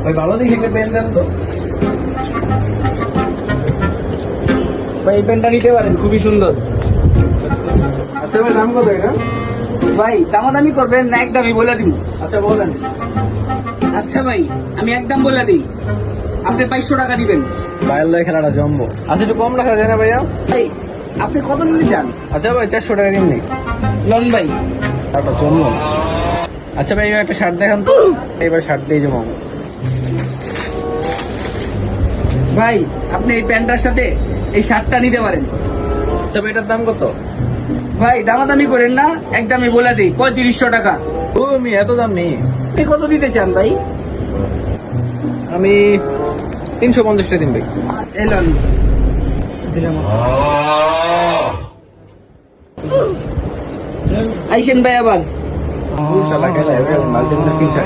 ভাই ভালো দেখে একটা পেন দেন তো। ভাই এই পেনটা নিতে পারেন, খুবই সুন্দর। আচ্ছা ভাই দাম কত এটা? ভাই দামাদামি করবেন না, একদমই বলে দিন। আচ্ছা বলেন। আচ্ছা ভাই, আমি একদম বলে দিই, আপনি 2200 টাকা দিবেন। বাইরের লয় খেলাটা জমবো। আচ্ছা একটু কম রাখা যায় না ভাইয়া? ভাই আপনি কত নিতে চান? আচ্ছা ভাই 400 টাকা দিন নেই। লন ভাই। শার্টটা জমবো। আচ্ছা ভাই এবার একটা শার্ট দেখান তো। এবার শার্ট দিয়ে জমাবো। ভাই আপনি এই প্যান্টটার সাথে এই শার্টটা নিতে পারেন। আচ্ছা ভাই এটার দাম কত? ভাই দামাদামি করেন না, একদমই বলে দিই 3500 টাকা। ও আমি এত দাম নেই। আপনি কত দিতে চান ভাই? আমি 350 টাকা দিন ভাই। এলন আইসেন ভাই আবার। শালা গেলে মাল দিন না 300